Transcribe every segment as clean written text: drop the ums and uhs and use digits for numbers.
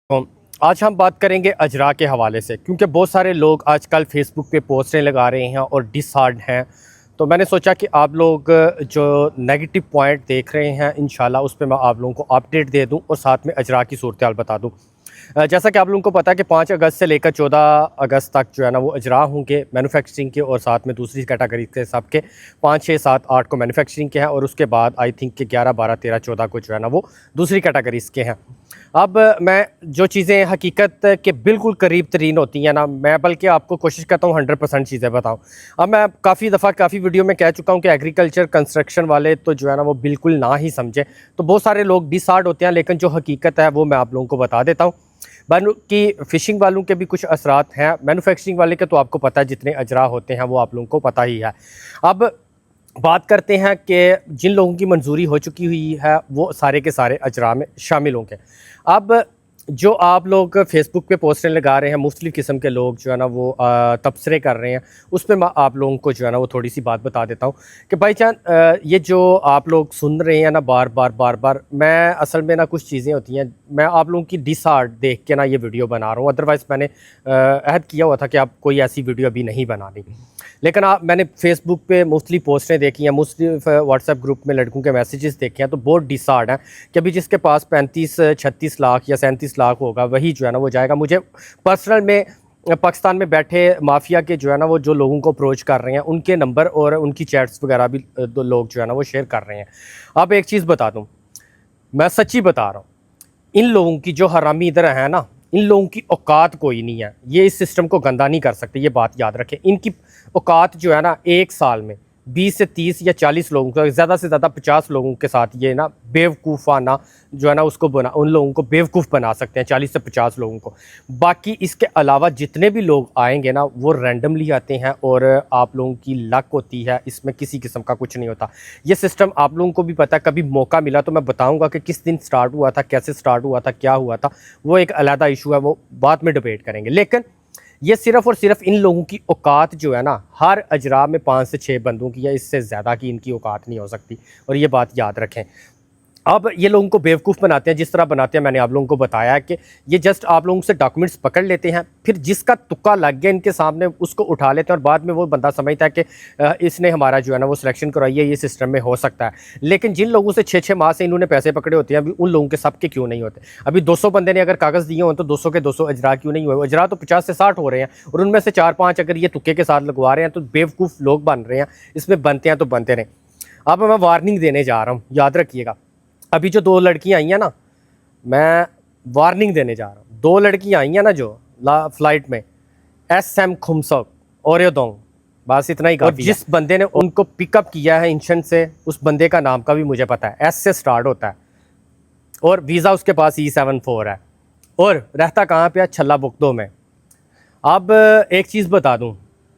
तो आज हम बात करेंगे अजरा के हवाले से, क्योंकि बहुत सारे लोग आजकल फ़ेसबुक पे पोस्टें लगा रहे हैं और डिसहार्ड हैं। तो मैंने सोचा कि आप लोग जो नेगेटिव पॉइंट देख रहे हैं इंशाल्लाह उस पे मैं आप लोगों को अपडेट दे दूं और साथ में अजरा की सूरत हाल बता दूं। जैसा कि आप लोगों को पता है कि 5 अगस्त से लेकर 14 अगस्त तक जो है ना वो अजरा होंगे मैन्युफैक्चरिंग के, और साथ में दूसरी कैटेगरी के सबके 5, 6, 7, 8 को मैन्युफैक्चरिंग के हैं, और उसके बाद आई थिंक कि 11, 12, 13, 14 को जो है ना वो दूसरी कैटेगरीज़ के हैं। अब मैं जो चीज़ें हकीकत के बिल्कुल करीब तरीन होती हैं ना, मैं बल्कि आपको कोशिश करता हूँ 100% चीज़ें बताऊँ। अब मैं काफ़ी दफ़ा काफ़ी वीडियो में कह चुका हूँ कि एग्रीकल्चर कंस्ट्रक्शन वाले तो जो है ना वो बिल्कुल ना ही समझें। तो बहुत सारे लोग डिसहार्ड होते हैं, लेकिन जो हकीकत है वो मैं आप लोगों को बता देता हूँ। कि फ़िशिंग वालों के भी कुछ असरात हैं, मैन्युफैक्चरिंग वाले के तो आपको पता है जितने अजरा होते हैं वो आप लोगों को पता ही है। अब बात करते हैं कि जिन लोगों की मंजूरी हो चुकी हुई है वो सारे के सारे अजरा में शामिल होंगे। अब जो आप लोग फ़ेसबुक पे पोस्टें लगा रहे हैं, मुख्तलिफ़ किस्म के लोग जो है ना वो तबसरे कर रहे हैं, उस पे मैं आप लोगों को जो है ना वो थोड़ी सी बात बता देता हूँ कि भाईजान, ये जो आप लोग सुन रहे हैं ना बार बार, मैं असल में ना कुछ चीज़ें होती हैं, मैं आप लोगों की डिसहार्ट देख के ना ये वीडियो बना रहा हूँ। अदरवाइज़ मैंने अहद किया हुआ था कि आप कोई ऐसी वीडियो अभी नहीं बनानी। लेकिन मैंने फ़ेसबुक पे मुख्तलिफ़ पोस्टें देखी हैं, मुख्तलिफ़ व्हाट्सएप ग्रुप में लड़कों के मैसेजेस देखे हैं, तो बहुत डिसहार्ट हैं कि अभी जिसके पास 35-36 लाख या 37 लाख होगा वही जो है ना वो जाएगा। मुझे पर्सनल में पाकिस्तान में बैठे माफिया के जो है ना वो जो लोगों को अप्रोच कर रहे हैं उनके नंबर और उनकी चैट्स वगैरह भी दो लोग जो है ना वो शेयर कर रहे हैं। अब एक चीज़ बता दूँ, मैं सच्ची बता रहा हूँ, इन लोगों की जो हरामी इधर है ना, इन लोगों की औकात कोई नहीं है, ये इस सिस्टम को गंदा नहीं कर सकते, ये बात याद रखें। इनकी औकात जो है ना एक साल में 20 से 30 या 40 लोगों को, ज़्यादा से ज़्यादा 50 लोगों के साथ ये ना बेवकूफ़ाना जो है ना उसको बना, उन लोगों को बेवकूफ़ बना सकते हैं, 40 से 50 लोगों को। बाकी इसके अलावा जितने भी लोग आएंगे ना वो रैंडमली आते हैं और आप लोगों की लक होती है, इसमें किसी किस्म का कुछ नहीं होता। ये सिस्टम आप लोगों को भी पता है, कभी मौका मिला तो मैं बताऊंगा कि किस दिन स्टार्ट हुआ था, कैसे स्टार्ट हुआ था, क्या हुआ था, वो एक अलग इशू है, वो बाद में डिबेट करेंगे। लेकिन ये सिर्फ़ और सिर्फ इन लोगों की औकात जो है ना, हर अजरा में 5 से 6 बंदों की या इससे ज़्यादा की इनकी औकात नहीं हो सकती, और ये बात याद रखें। अब ये लोगों को बेवकूफ़ बनाते हैं, जिस तरह बनाते हैं मैंने आप लोगों को बताया है कि ये जस्ट आप लोगों से डॉक्यूमेंट्स पकड़ लेते हैं, फिर जिसका तुक्का लग गया इनके सामने उसको उठा लेते हैं, और बाद में वो बंदा समझता है कि इसने हमारा जो है ना वो सिलेक्शन करवाई है, ये सिस्टम में हो सकता है। लेकिन जिन लोगों से 6-6 माह से इन्होंने पैसे पकड़े होते हैं, अभी उन लोगों के सबके क्यों नहीं होते? अभी 200 बंदे ने अगर कागज़ दिए हों तो 200 के 200 अजरा क्यों नहीं हुए? अजरा तो 50 से 60 हो रहे हैं, और उनमें से 4-5 अगर ये तुक्के के साथ लगवा रहे हैं तो बेवकूफ़ लोग बन रहे हैं। इसमें बनते हैं तो बनते रहें। अब मैं वार्निंग देने जा रहा हूँ, याद रखिएगा। अभी जो 2 लड़कियां आई हैं ना, मैं वार्निंग देने जा रहा हूँ। 2 लड़कियां आई हैं ना जो फ्लाइट में, SM खुमसक और योदोंग, बस इतना ही काफ़ी है। जिस बंदे ने उनको पिकअप किया है इंशन से, उस बंदे का नाम का भी मुझे पता है, S से स्टार्ट होता है, और वीज़ा उसके पास E74 है, और रहता कहाँ पे है? छल्ला बुकदो में। अब एक चीज़ बता दूँ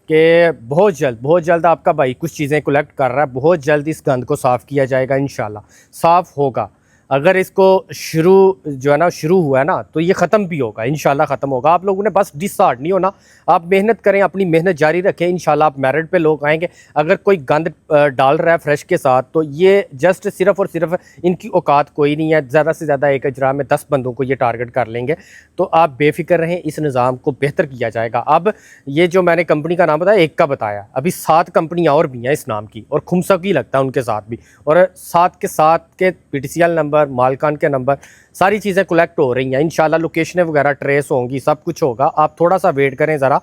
कि बहुत जल्द आपका भाई कुछ चीज़ें कलेक्ट कर रहा है, बहुत जल्द इस गंद को साफ़ किया जाएगा, इंशाल्लाह साफ़ होगा। अगर इसको शुरू जो है ना शुरू हुआ है ना तो ये ख़त्म भी होगा, इंशाल्लाह ख़त्म होगा। आप लोगों ने बस डिसहार्ट नहीं होना, आप मेहनत करें, अपनी मेहनत जारी रखें, इंशाल्लाह आप मेरिट पे लोग आएंगे। अगर कोई गंद डाल रहा है फ्रेश के साथ, तो ये जस्ट सिर्फ़ और सिर्फ इनकी औकात कोई नहीं है। ज़्यादा से ज़्यादा एक अजरा में 10 बंदों को ये टारगेट कर लेंगे, तो आप बेफिक्र रहें, इस निज़ाम को बेहतर किया जाएगा। अब ये जो मैंने कंपनी का नाम बताया, एक का बताया, अभी 7 कंपनियाँ और भी हैं इस नाम की, और खुमसक ही लगता है उनके साथ भी, और 7 के 7 के PTCL नंबर, मालकान के नंबर, सारी चीज़ें कलेक्ट हो रही हैं। इंशाल्लाह लोकेशनें वगैरह ट्रेस होंगी, सब कुछ होगा। आप थोड़ा सा वेट करें ज़रा।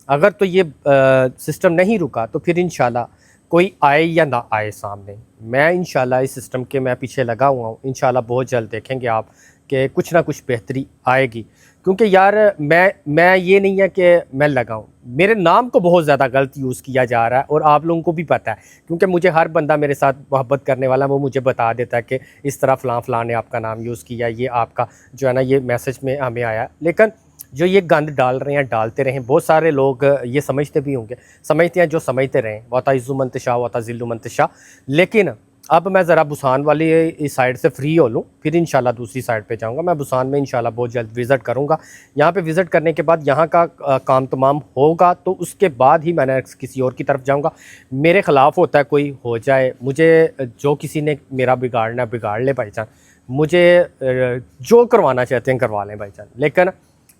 अगर तो ये सिस्टम नहीं रुका तो फिर इंशाल्लाह कोई आए या ना आए सामने, मैं इंशाल्लाह इस सिस्टम के मैं पीछे लगा हुआ हूँ। इंशाल्लाह बहुत जल्द देखेंगे आप कि कुछ ना कुछ बेहतरी आएगी। क्योंकि यार मैं ये नहीं है कि मैं लगाऊं, मेरे नाम को बहुत ज़्यादा गलत यूज़ किया जा रहा है, और आप लोगों को भी पता है, क्योंकि मुझे हर बंदा मेरे साथ मोहब्बत करने वाला वो मुझे बता देता है कि इस तरह फ़लाँ ने आपका नाम यूज़ किया, ये आपका जो है ना ये मैसेज में हमें आया। लेकिन जो ये गंद डाल रहे हैं, डालते रहें। बहुत सारे लोग ये समझते भी होंगे, समझते हैं, जो समझते रहें, वाता इज़्ज़ु मन तशा वाता ज़िल्लु मन तशा। लेकिन अब मैं ज़रा बुसान वाली इस साइड से फ्री हो लूँ, फिर इंशाल्लाह दूसरी साइड पे जाऊँगा। मैं बुसान में इंशाल्लाह बहुत जल्द विज़िट करूँगा। यहाँ पे विज़िट करने के बाद यहाँ का काम तमाम होगा, तो उसके बाद ही मैं किसी और की तरफ जाऊँगा। मेरे ख़िलाफ़ होता है कोई हो जाए, मुझे जो किसी ने मेरा बिगाड़ना बिगाड़ ले भाईजान, मुझे जो करवाना चाहते हैं करवा लें भाईजान, लेकिन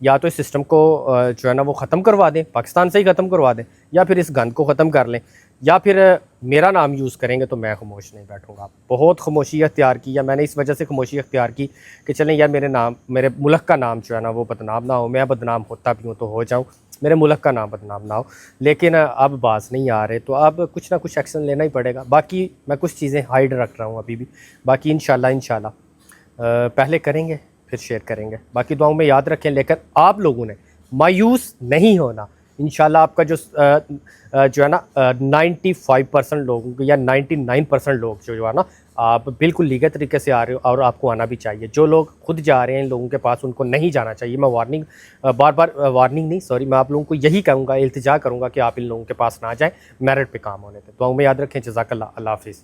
या तो इस सिस्टम को जो है ना वो ख़त्म करवा दें, पाकिस्तान से ही ख़त्म करवा दें, या फिर इस गंद को ख़त्म कर लें, या फिर मेरा नाम यूज़ करेंगे तो मैं खामोश नहीं बैठूँगा। बहुत खामोशी अख्तियार की, या मैंने इस वजह से खामोशी अख्तियार की कि चलें यार मेरे मुल्क का नाम जो है ना वो बदनाम ना हो, मैं बदनाम होता भी हूँ तो हो जाऊँ, मेरे मुल्क का नाम बदनाम ना हो। लेकिन अब बाज नहीं आ रहे तो अब कुछ ना कुछ एक्शन लेना ही पड़ेगा। बाकी मैं कुछ चीज़ें हाइड रख रहा हूँ अभी भी, बाकी इंशाल्लाह पहले करेंगे फिर शेयर करेंगे। बाकी दुआओं में याद रखें, लेकिन आप लोगों ने मायूस नहीं होना। इंशाल्लाह आपका जो है ना 95% लोगों को या 99% लोग जो है ना आप बिल्कुल लीगल तरीके से आ रहे हो, और आपको आना भी चाहिए। जो लोग खुद जा रहे हैं इन लोगों के पास, उनको नहीं जाना चाहिए। मैं बार बार वार्निंग नहीं, सॉरी, मैं आप लोगों को यही कहूँगा, इल्तिजा करूँगा कि आप इन लोगों के पास ना जाएँ मेरिट पे काम होने पे। दुआओं में याद रखें। जज़ाकल्लाह। अल्लाह हाफ़िज़।